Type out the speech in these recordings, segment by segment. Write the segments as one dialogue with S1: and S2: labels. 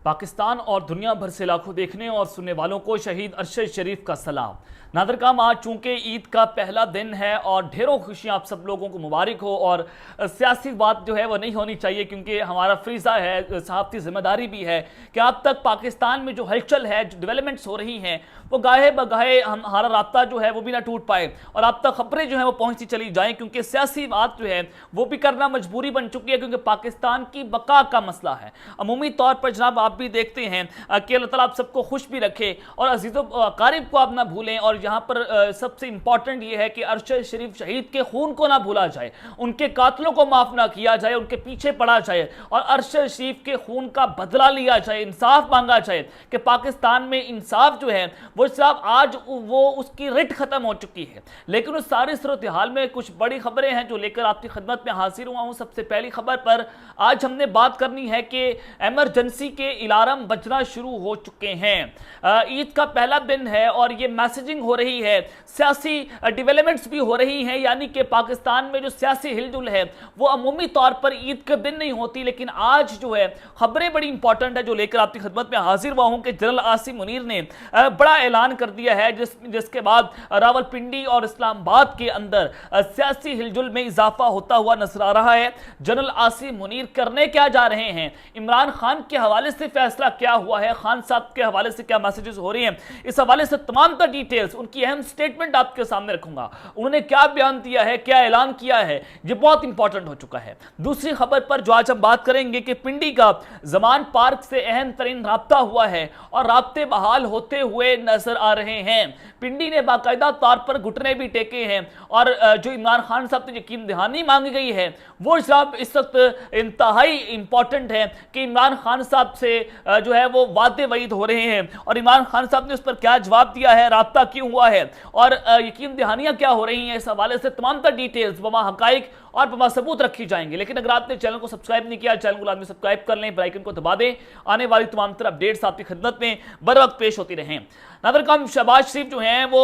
S1: पाकिस्तान और दुनिया भर से लाखों देखने और सुनने वालों को शहीद अरशद शरीफ का सलाम। नादरकाम, आज चूंकि ईद का पहला दिन है और ढेरों खुशियां आप सब लोगों को मुबारक हो। और सियासी बात जो है वो नहीं होनी चाहिए, क्योंकि हमारा फ्रीज़ा है, सहाफ़ती जिम्मेदारी भी है कि अब तक पाकिस्तान में जो हलचल है, जो डेवलपमेंट्स हो रही हैं, वो गाहे बगाहे हमारा राब्ता जो है वो भी ना टूट पाए और अब तक खबरें जो है वो पहुंचती चली जाएं, क्योंकि सियासी बात जो है वो भी करना मजबूरी बन चुकी है, क्योंकि पाकिस्तान की बका का मसला है। अमूमी तौर पर जनाब आप भी देखते हैं कि अल्लाह ताला आप सबको खुश भी रखे और अजीज़ों अकारिब को आप ना भूलें। और यहाँ पर सबसे इंपॉर्टेंट ये है कि अरशद शरीफ शहीद के खून को ना भूला जाए, उनके कातलों को माफ ना किया जाए, उनके पीछे पड़ा जाए और अरशद शरीफ के खून का बदला लिया जाए, इंसाफ मांगा जाए कि पाकिस्तान में इंसाफ जो है वो साहब आज वो उसकी रिट खत्म हो चुकी है। लेकिन उस सारी सूरत हाल में कुछ बड़ी खबरें हैं जो लेकर आपकी खिदमत में हाजिर हुआ हूं। सबसे पहली खबर पर आज हमने बात करनी है कि एमरजेंसी के अलार्म बजना शुरू हो चुके हैं। ईद का पहला दिन है और ये मैसेजिंग हो रही है, सियासी डेवलपमेंट्स भी हो रही हैं, यानी कि पाकिस्तान में जो सियासी हिलजुल है वो अमूमी तौर पर ईद के दिन नहीं होती। लेकिन आज जो है खबरें बड़ी इंपॉर्टेंट है जो लेकर आपकी खिदमत में हाजिर हुआ हूं कि जनरल आसिम मुनीर ने बड़ा ऐलान कर दिया है, जिसके बाद रावलपिंडी और इस्लामाबाद के अंदर सियासी हिलजुल में इजाफा होता हुआ नजर आ रहा है। जनरल आसिम मुनीर करने क्या जा रहे हैं, इमरान खान के हवाले से फैसला क्या हुआ है, खान साहब के हवाले से क्या मैसेजेस हो रही हैं, इस हवाले से तमाम तर डिटेल्स, उनकी अहम स्टेटमेंट आपके सामने रखूंगा। उन्होंने क्या बयान दिया है, क्या ऐलान किया है, ये बहुत इंपॉर्टेंट हो चुका है। दूसरी खबर पर जो आज हम बात करेंगे कि पिंडी का जमान पार्क से अहम तरीन राब्ता हुआ है और राब्ते बहाल होते हुए नजर आ रहे हैं। पिंडी ने बाकायदा तौर पर घुटने भी टेके हैं और जो इमरान खान साहब से यकीन दहानी मांगी गई है वो साहब इस वक्त इंतहाई इंपॉर्टेंट है कि इमरान खान साहब से जो है वो वादे वईद हो रहे हैं और इमरान खान साहब ने उस पर क्या जवाब दिया है, राब्ता क्यों हुआ है और यकीन दहानियां क्या हो रही हैं, इस हवाले से तमाम तर डिटेल्स बमा हकाइक और बमा सबूत रखी जाएंगे। लेकिन अगर आपने चैनल को सब्सक्राइब नहीं किया, चैनल को लाजमी सब्सक्राइब कर लें, बेल आइकन को दबा दें, आने वाली तमाम तरह अपडेट्स आपकी खिदमत में बर वक्त पेश होती रहें। नादरकाम, शहबाज शरीफ जो हैं वो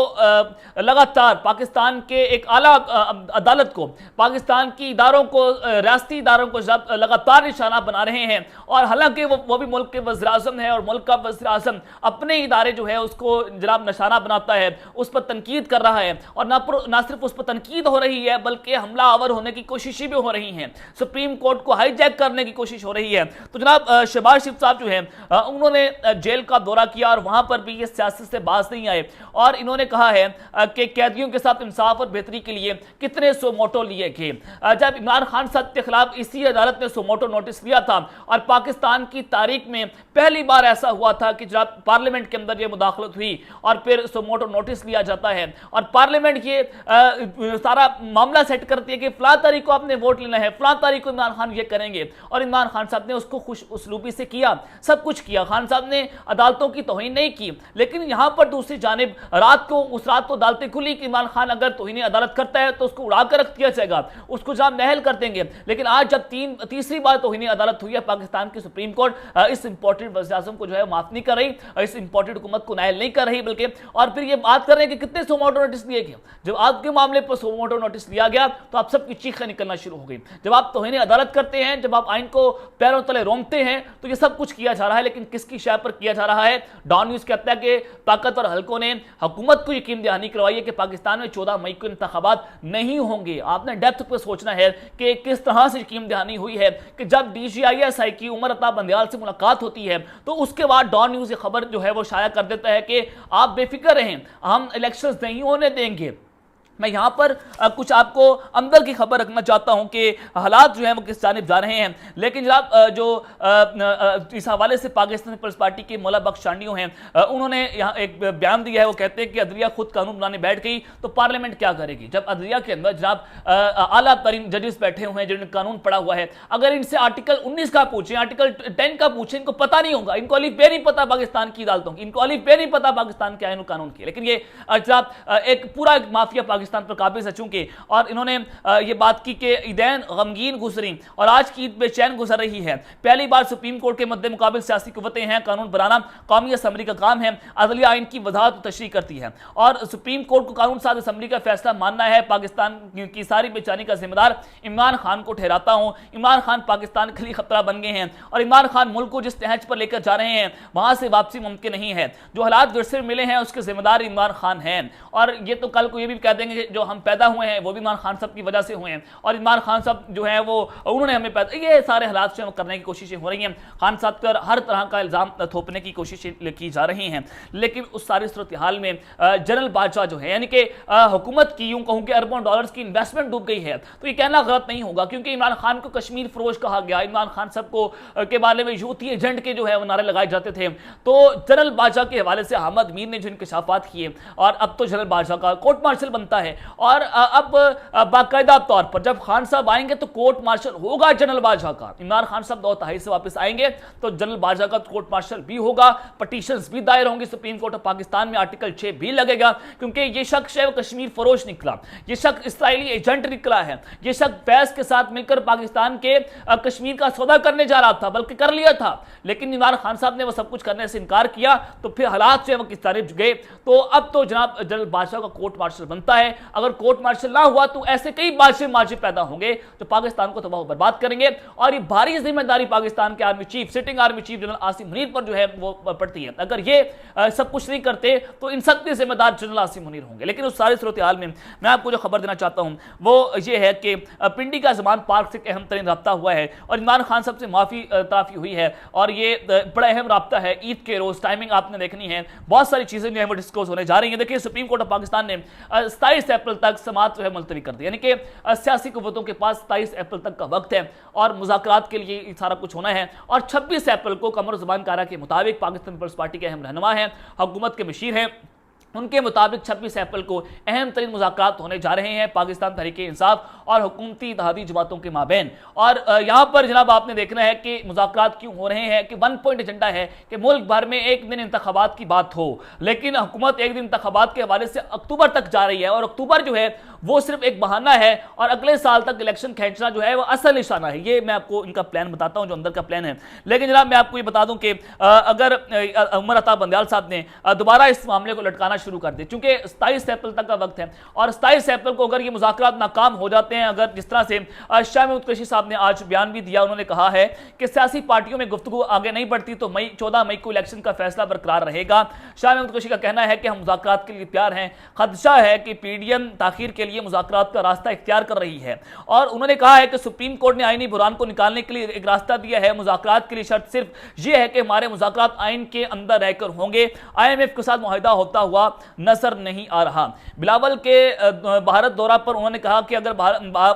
S1: लगातार पाकिस्तान के एक आला अदालत को, पाकिस्तान की इदारों को, रियासती इदारों को लगातार निशाना बना रहे हैं और हालांकि वो भी मुल्क के वज़ीर आज़म है और मुल्क का वज़ीर आज़म अपने इदारे जो है उसको जनाब निशाना बनाता है, उस पर तनकीद कर रहा है और ना सिर्फ उस पर तनकीद हो रही है बल्कि हमला आवर होने की कोशिशें भी हो रही हैं, सुप्रीम कोर्ट को हाईजैक करने की कोशिश हो रही है। तो जनाब शहबाज शरीफ साहब जो है उन्होंने जेल का दौरा किया और वहां पर भी ये सियासत से बाज नहीं आए और इन्होंने कहा है कि कैदियों के साथ इंसाफ और बेहतरी के लिए कितने सो मोटो लिए गए। जब इमरान खान साहब के खिलाफ इसी अदालत ने सो मोटो नोटिस लिया था और पाकिस्तान की तारीख में पहली बार ऐसा हुआ था कि जब पार्लियामेंट के अंदर ये मुदाखलत हुई और फिर सो मोटो नोटिस लिया जाता है और पार्लियामेंट ये सारा मामला सेट करती है कि फलां तारीख को आपने वोट लेना है, फलां तारीख को इमरान खान ये करेंगे और इमरान खान साहब ने उसको खुश उसलूबी से किया, सब कुछ किया। खान साहब ने अदालतों की तौहीन नहीं की, लेकिन यहां पर दूसरी जानिब उस रात को अदालतें खुली कि इमरान खान अगर तौहीन अदालत करता है तो उसको उड़ा कर रख दिया जाएगा, उसको जनाब नहल कर देंगे। लेकिन आज जब तीसरी बार तौहीन अदालत हुई है, पाकिस्तान की सुप्रीम कोर्ट इस इंपॉर्टेंट वज़ीर आज़म को जो है माफ नहीं कर रही, इस इंपॉर्टेंट हुकूमत को नायल नहीं कर रही, बल्कि और फिर ये बात कर रहे हैं कि कितने सो मोटो नोटिस दिए गए। जब आपके मामले पर सो मोटो नोटिस लिया गया तो आप सबकी चीखें निकलना शुरू हो गई। जब आप तौहीन अदालत करते हैं, जब आप आइन को पैरों तले रोंगते हैं तो ये सब कुछ किया जा रहा है, लेकिन किसकी शय पर किया जा रहा है? डॉन न्यूज़ कहता है कि ताकतवर हलकों ने हुकूमत को यकीन दहानी करवाई है कि पाकिस्तान में 14 मई को इंतखाबात नहीं होंगे। आपने डेप्थ पर सोचना है कि किस तरह से यकीन दहानी हुई है कि जब DGISI की उमर अता बंदयाल से मुलाकात होती है तो उसके बाद डॉन न्यूज़ ये खबर जो है वो शाया कर देता है कि आप बेफिक्र रहें, हम इलेक्शंस नहीं होने देंगे। मैं यहाँ पर कुछ आपको अंदर की खबर रखना चाहता हूँ कि हालात जो हैं वो किस जानिब जा रहे हैं। लेकिन जनाब जो इस हवाले से पाकिस्तान पीपल्स पार्टी के मौला बख्श चांडियों हैं, उन्होंने यहाँ एक बयान दिया है। वो कहते हैं कि अदलिया खुद कानून बनाने बैठ गई तो पार्लियामेंट क्या करेगी? जब अदलिया के अंदर जनाब आला तरीन जजेस बैठे हुए हैं जिन्होंने कानून पढ़ा हुआ है, अगर इनसे आर्टिकल 19 का पूछें, आर्टिकल 10 का पूछें, इनको पता नहीं होगा, इनको अलीफ बे नहीं पता पाकिस्तान की अदालतों की, इनको अलीफ बे नहीं पता पाकिस्तान के आइन और कानून की। लेकिन ये जनाब एक पूरा माफिया पाकिस्तान पाकिस्तान पर काबिज है चूंकि, और इन्होंने ये बात की कि ईदैन गमगीन गुजरी और आज की ईद बेचैन गुजर रही है। पहली बार सुप्रीम कोर्ट के मद्दे मुकाबिल सियासी कुव्वतें हैं, कानून बनाना कौमी असम्बली का काम है, अदलिया आइन की वजाहत और तशरीह करती है और सुप्रीम कोर्ट को कानून साज असम्बली का फैसला मानना है। पाकिस्तान की सारी बेचैनी का जिम्मेदार इमरान खान को ठहराता हूं। इमरान खान पाकिस्तान के लिए खतरा बन गए हैं और इमरान खान मुल्क को जिस तहज पर लेकर जा रहे हैं वहां से वापसी मुमकिन नहीं है। जो हालात विरसे में मिले हैं उसके जिम्मेदार इमरान खान हैं और ये तो कल को ये भी कह देंगे कि जो हम पैदा हुए हैं वो भी इमरान खान साहब की वजह से हुए हैं और इमरान खान साहब जो है वो उन्होंने हमें पैदा, ये सारे हालात से करने की कोशिशें हो रही हैं। खान साहब पर हर तरह का इल्जाम थोपने की कोशिशें की जा रही हैं, लेकिन उस सारी सूरत हाल में जनरल बादशाह जो है यानी कि हुकूमत की यूं कहूं कि अरबों डॉलर्स की इन्वेस्टमेंट डूब गई है, तो ये कहना गलत नहीं होगा क्योंकि इमरान खान को कश्मीर फरोश कहा गया। इमरान खान साहब को के बारे में यूथी एजेंट के जो है वो नारे लगाए जाते थे। तो जनरल बादशाह के हवाले से अहमद मीर ने जो इंकशाफात किए और अब तो जनरल बादशाह का कोर्ट मार्शल बनता है और अब बाकायदा तौर पर जब खान साहब आएंगे तो कोर्ट मार्शल होगा जनरल बादशाह का। इमरान खान साहब 2 से वापस आएंगे तो जनरल बादशाह का कोर्ट मार्शल भी होगा, पटिशंस भी दायर होंगी सुप्रीम कोर्ट ऑफ पाकिस्तान में, आर्टिकल 6 भी लगेगा क्योंकि ये शख्स है वो कश्मीर फरोश निकला, ये शख्स इसराइली एजेंट निकला है, ये शख्स फैज के साथ मिलकर पाकिस्तान के कश्मीर का सौदा करने जा रहा था, बल्कि कर लिया था, लेकिन इमरान खान साहब ने वो सब कुछ करने से इनकार किया तो फिर हालात जो है वो किस तरफ गए। तो अब तो जनाब जनरल बादशाह का कोर्ट मार्शल बनता है। अगर कोर्ट मार्शल ना हुआ तो ऐसे कई बादशाह पैदा होंगे जो पाकिस्तान को तबाह बर्बाद करेंगे और ये भारी जिम्मेदारी पाकिस्तान के army chief, sitting army chief general Asim Munir पर जो है वो पड़ती है। अगर ये सब कुछ नहीं करते तो इन सब के जिम्मेदार जनरल आसिम मुनीर होंगे। लेकिन उस सारी सूरत हाल में मैं आपको जो खबर देना चाहता हूं वो ये है कि पिंडी का जमान पार्क से अहम तरीन रब्ता हुआ है और इमरान खान साहब से माफी तराफी हुई है और ये बड़ा अहम रब्ता है। ईद के रोज टाइमिंग आपने देखनी है, बहुत सारी चीजें जो है वो डिस्कस होने जा रही हैं। देखिए सुप्रीम कोर्ट ऑफ पाकिस्तान ने 27 अप्रैल तक समाअत जो है मुलतवी कर दी, यानी कि सियासी कुव्वतों के पास 27 अप्रैल तक का वक्त है और मुज़ाकरात के लिए सारा कुछ होना है। और 26 अप्रैल को कमर ज़ुबान कारा के मुताबिक पाकिस्तान पीपल्स पार्टी के अहम रहनुमा हैं, हुकूमत के मशीर हैं, उनके मुताबिक 26 अप्रैल को अहम तरीन मुज़ाकरात होने जा रहे हैं पाकिस्तान तहरीक इंसाफ और हुकूमती इत्तेहादी जमातों के माबैन। और यहाँ पर जनाब आपने देखना है कि मुज़ाकरात क्यों हो रहे हैं कि 1 पॉइंट एजेंडा है कि मुल्क भर में एक दिन इंतखाबात की बात हो, लेकिन हुकूमत एक दिन इंतखाबात के हवाले से अक्टूबर तक जा रही है और अक्टूबर जो है वो सिर्फ एक बहाना है और अगले साल तक इलेक्शन खींचना जो है वो असल निशाना है। ये मैं आपको इनका प्लान बताता हूँ जो अंदर का प्लान है। लेकिन जनाब मैं आपको ये बता दूं कि अगर उमर अता बंदयाल साहब ने दोबारा इस मामले को लटकाना शुरू कर दे, क्योंकि 27 अप्रैल तक का वक्त है और 27 अप्रैल को अगर ये मुज़ाकरात नाकाम हो जाते हैं, अगर जिस तरह से शाह महमूद कुरैशी साहब ने आज बयान भी दिया, उन्होंने कहा है कि सियासी पार्टियों में गुफ्तगू आगे नहीं बढ़ती तो 14 मई को इलेक्शन का फैसला बरकरार रहेगा। शाह महमूद कुरैशी का कहना है कि हम मुज़ाकरात के लिए तैयार हैं, खदशा है कि पीडीएम ताखीर के लिए मुज़ाकरात का रास्ता इख्तियार कर रही है और उन्होंने कहा है कि सुप्रीम कोर्ट ने आईनी बुरान को निकालने के लिए एक रास्ता दिया है, मुज़ाकरात के लिए शर्त सिर्फ यह है कि हमारे मुज़ाकरात आइन के अंदर रहकर होंगे, IMF के साथ मुआहिदा होता हुआ नजर नहीं आ रहा। बिलावल के भारत दौरा पर उन्होंने कहा कि अगर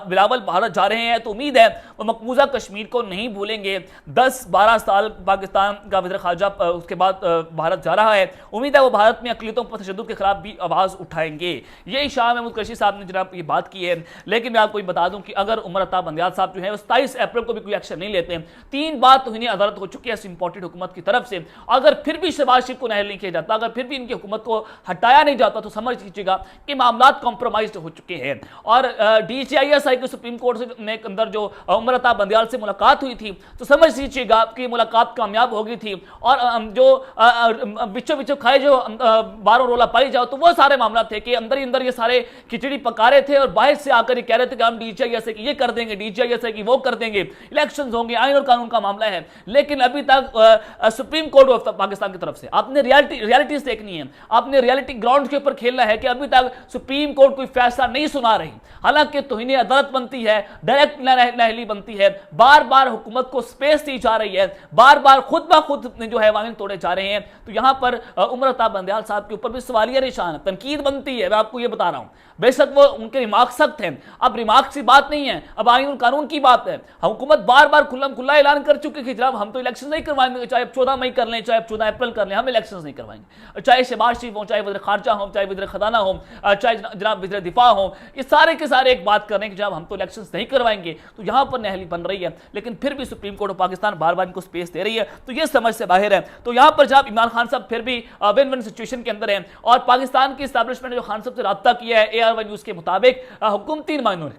S1: बिलावल भारत जा रहे हैं तो उम्मीद है वो मकबूजा कश्मीर को नहीं भूलेंगे। 10-12 साल पाकिस्तान का वज़ीर ख़ारजा उसके बाद भारत जा रहा है, उम्मीद है वो भारत में अक़लियतों पर तशद्दुद के खिलाफ भी आवाज़ उठाएंगे। यही शाह महमूद कुरैशी साहब ने जनाब ये बात की है। लेकिन मैं आपको बता दूं कि अगर उमर अता बंदयाल साहब जो है 27 अप्रैल को भी कोई एक्शन नहीं लेते, 3 बार तो इन्हें अदालत हो चुकी है इंपोर्टेड हुकूमत की तरफ से, अगर फिर भी शहबाज शरीफ को नाअहल नहीं किया जाता, अगर फिर भी इनकी हुकूमत को हटाया नहीं जाता तो समझ लीजिएगा कि मामला कॉम्प्रोमाइज हो चुके हैं। और DCISI के सुप्रीम कोर्ट में अंदर जो उमर अता बंदयाल से मुलाकात हुई थी तो समझ लीजिएगा कि मुलाकात कामयाब हो गई थी और जो बिचो बिचो खाए जो बारों रोला पाई जाओ, तो वो सारे मामला थे कि अंदर ही अंदर ये सारे खिचड़ी पका रहे थे और बाहर से आकर ये कह रहे थे कि हम DCISI की ये कर देंगे, DCISI की वो कर देंगे, इलेक्शंस होंगे, आइन और कानून का मामला है। लेकिन अभी तक सुप्रीम कोर्ट ऑफ पाकिस्तान की तरफ से आपने रियलिटीज देखनी है, आपने रियलिटी ग्राउंड के ऊपर खेलना है कि अभी तक सुप्रीम कोर्ट कोई फैसला नहीं सुना रही, हालांकि तौहीन अदालत बनती है, डायरेक्ट नाअहली बनती है, बार बार हुकूमत को स्पेस दी जा रही है, बार बार खुद ब खुद जो है वाइन तोड़े जा रहे हैं। तो यहां पर उमर अता बंदयाल साहब के ऊपर भी सवालिया निशान है, तनकीद बनती है। मैं आपको ये बता रहा हूं, बेशक वो उनके रिमार्क सख्त हैं, अब रिमार्क की बात नहीं है, अब आइन और कानून की बात है। हुकूमत बार बार खुल्लम खुल्ला ऐलान कर चुकी है कि जनाब हम तो इलेक्शन नहीं करवाएंगे, चाहे 14 मई कर लें, चाहे 14 अप्रैल कर लें, हम इलेक्शन नहीं करवाएंगे, चाहे शहबाज शरीफ हो, चाहे वज़ीर ख़ारजा हो, चाहे वज़ीर ख़ज़ाना हो, चाहे जनाब वज़ीर दिफा हो, ये सारे के सारे एक बात कर रहे हैं कि जब हम तो इलेक्शंस नहीं करवाएंगे। तो यहाँ पर नहली बन रही है, लेकिन फिर भी सुप्रीम कोर्ट ऑफ पाकिस्तान बार बार इनको स्पेस दे रही है, तो ये समझ से बाहर है। तो यहाँ पर जब इमरान खान साहब फिर भी विन विन सिचुएशन के अंदर है, और पाकिस्तान की इस्टेब्लिशमेंट ने जो खान साहब से रब्ता किया है AR1 न्यूज़ के मुताबिक, हुकूमती नुमाइंदों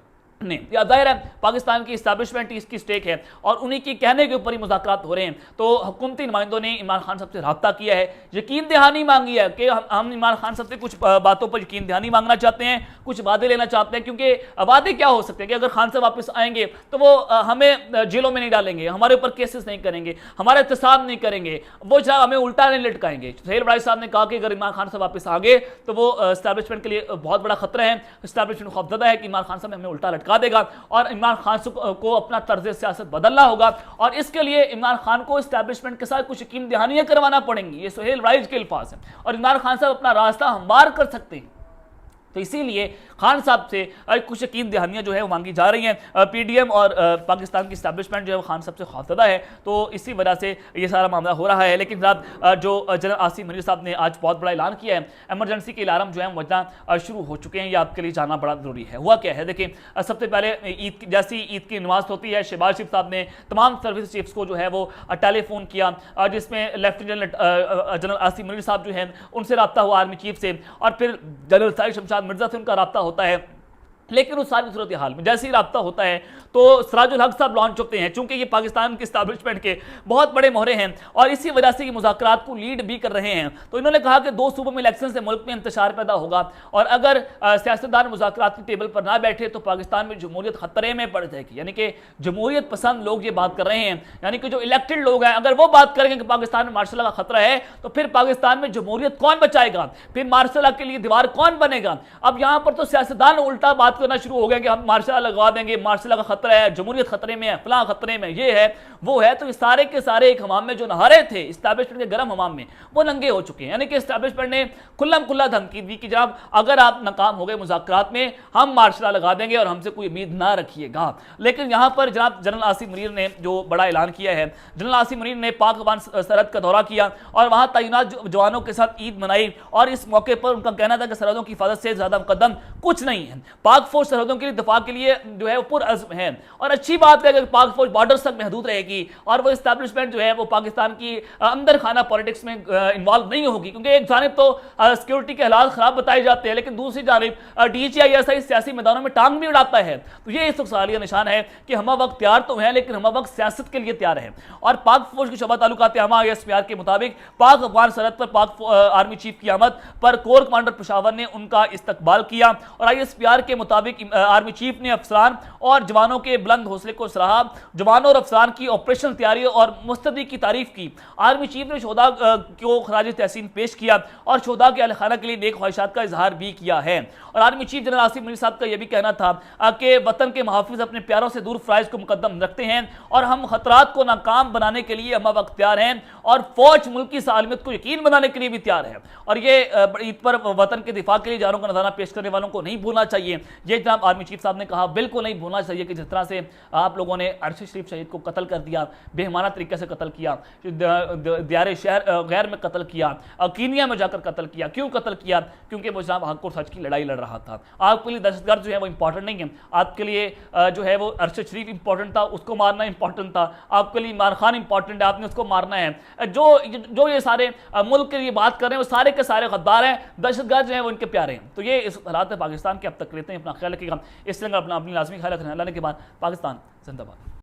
S1: ने, या जाहिर है पाकिस्तान की इस्टेब्लिशमेंट इसकी स्टेक है और उन्हीं की कहने के ऊपर ही मुज़ाकरात हो रहे हैं। तो हुकूमती नुमाइंदों ने इमरान खान साहब से रब्ता किया है, यकीन दहानी मांगी है कि हम इमरान खान साहब से कुछ बातों पर यकीन दहानी मांगना चाहते हैं, कुछ वादे लेना चाहते हैं। क्योंकि वादे क्या हो सकते हैं कि अगर खान साहब वापस आएंगे तो वो हमें जेलों में नहीं डालेंगे, हमारे ऊपर केसेस नहीं करेंगे, हमारा एहतसाब नहीं करेंगे, वो जनाब हमें उल्टा नहीं लटकाएंगे। सुहेल बड़ाई साहब ने कहा कि अगर इमरान खान साहब वापस आ गए तो वो इस्टेब्लिशमेंट के लिए बहुत बड़ा खतरा है, इस्टेब्लिशमेंट खौफजदा है कि इमरान खान साहब हमें उल्टा लटका देगा और इमरान खान को अपना तर्ज सियासत बदलना होगा, और इसके लिए इमरान खान को इस्टेब्लिशमेंट के साथ कुछ यकीन दहानियां करवाना पड़ेंगी। ये सुहेल राइज के अल्फाज हैं, और इमरान खान साहब अपना रास्ता हमवार कर सकते हैं। तो इसीलिए खान साहब से कुछ यकीन दहानियां जो है वो मांगी जा रही हैं। PDM और पाकिस्तान की इस्टेब्लिशमेंट जो है वो खान साहब से खौफजदा है, तो इसी वजह से ये सारा मामला हो रहा है। लेकिन जनाब जो जनरल आसिम मुनीर साहब ने आज बहुत बड़ा ऐलान किया है, एमरजेंसी के अलार्म जो है बजना शुरू हो चुके हैं, ये आपके लिए जानना बड़ा ज़रूरी है। हुआ क्या है, देखिए सबसे पहले जैसी ईद की नमाज होती है, शहबाज शरीफ साहब ने तमाम सर्विस चीफ्स को जो है वो टेलीफोन किया, जिसमें लेफ्टिनेंट जनरल आसिम मुनीर साहब जो है उनसे रब्ता हुआ आर्मी चीफ से, और फिर जनरल साहिद शमशाद मिर्जा से उनका रब्ता होता है। लेकिन उस सारी सूरत हाल में जैसे ही रब्ता होता है तो सिराजुल हक साहब लॉन्च होते हैं, चूंकि ये पाकिस्तान के इस्टेब्लिशमेंट के बहुत बड़े मोहरे हैं और इसी वजह से ये मुज़ाकरात को लीड भी कर रहे हैं। तो इन्होंने कहा कि 2 सूबों में इलेक्शन से मुल्क में इंतशार पैदा होगा, और अगर सियासतदान मुज़ाकरात की टेबल पर ना बैठे तो पाकिस्तान में जमहूरियत खतरे में पड़ जाएगी। यानी कि जमहूरियत पसंद लोग ये बात कर रहे हैं, यानी कि जो इलेक्टेड लोग हैं, अगर वो बात करेंगे कि पाकिस्तान में मार्शल लॉ का खतरा है, तो फिर पाकिस्तान में जमहूरियत कौन बचाएगा, फिर मार्शल लॉ के लिए दीवार कौन बनेगा। अब यहाँ पर तो सियासतदान उल्टा बात करना शुरू हो गया कि हम मार्शल लॉ लगवा देंगे, मार्शल लॉ का खतरा है, जमहूरियत खतरे में है, फलां खतरे में, ये है वो है। तो सारे के सारे एक हमाम में जो नहारे थे इस्टेब्लिशमेंट के गर्म हमाम में, वो नंगे हो चुके हैं। यानी कि इस्टेब्लिशमेंट ने खुल्लम खुल्ला धमकी दी कि जनाब अगर आप नाकाम हो गए मुज़ाकरात में, हम मार्शल लॉ लगा देंगे और हमसे कोई उम्मीद ना रखिएगा। लेकिन यहाँ पर जनाब जनरल आसिम मुनीर ने जो बड़ा ऐलान किया है, जनरल आसिम मुनीर ने पाक अफगान सरहद का दौरा किया और वहाँ तैनात जवानों के साथ ईद मनाई, और इस मौके पर उनका कहना था कि सरहदों की हिफाजत से ज़्यादा मुकद्दम कुछ नहीं है। पाक फौज सरहदों के लिए दफा के लिए जो है वो पुरअज़्म है, और अच्छी बात है कि पाक फौज बॉर्डर्स तक महदूद रहेगी और वो इस्टेब्लिशमेंट जो है वो पाकिस्तान की अंदर खाना पॉलिटिक्स में इन्वॉल्व नहीं होगी। क्योंकि एक जानिब तो सिक्योरिटी के हालात खराब बताए जाते हैं, लेकिन दूसरी जानिब DHI सियासी मैदानों में टांग भी उड़ाता है। तो ये इस सालिया निशान है कि हम वक्त तैयार तो हैं, लेकिन हम वक्त सियासत के लिए तैयार है। और पाक फौज की शोबा ताल्लुकात हमा ISPR के मुताबिक पाक अफगान सरहद पर पाक आर्मी चीफ की आमद पर कोर कमांडर पेशावर ने उनका इस्तकबाल किया, और ISPR के मुताबिक आर्मी चीफ ने अफसरान और जवानों के बुलंद हौसले को सराहा, जवानों और अफसरान की ऑपरेशन तैयारी और मुस्तदी की तारीफ की। आर्मी चीफ ने शोहदा को खराज तहसीन पेश किया और शोहदा के अहल खाना के लिए नेक ख्वाहिशात का इजहार भी किया है। और army chief general Asim Munir साहब का यह भी कहना था कि वतन के मुहाफिज अपने प्यारों से दूर फ़राइज़ को मुकद्दम रखते हैं और हम खतरात को नाकाम बनाने के लिए हम वक्त तैयार हैं, और फौज मुल्क की सालमियत को यकीन बनाने के लिए भी तैयार है। और ये ईद पर वतन के दिफा के लिए जारों का नज़ारा पेश करने वालों को नहीं भूलना चाहिए। ये जनाब आर्मी चीफ साहब ने कहा, बिल्कुल नहीं भूलना चाहिए कि जिस तरह से आप लोगों ने अरशद शरीफ शहीद को कत्ल कर दिया, बेहमाना तरीके से कत्ल किया, दियारे शहर गैर में कत्ल किया, कीनिया में जाकर कत्ल किया। क्यों कत्ल किया? क्योंकि वो जनाब हक और सच की लड़ाई लड़ रहा था। आपके लिए दहशतगर्द जो है वो इंपॉर्टेंट नहीं है, आपके लिए जो है वो अरशद शरीफ इंपॉर्टेंट था, उसको मारना इंपॉर्टेंट था। आपके लिए इमरान खान इंपॉर्टेंट है, आपने उसको मारना है। जो ये सारे मुल्क के लिए बात कर रहे हैं वो सारे के सारे गद्दार हैं, दहशतगर्द जो है वो इनके प्यारे हैं। तो ये इस हालात पाकिस्तान के अब तक लेते हैं। अपना ख्याल रखिएगा, इस तरह अपना अपनी लाजमी ख्याल रखना। अल्लाह के बाद पाकिस्तान जिंदाबाद।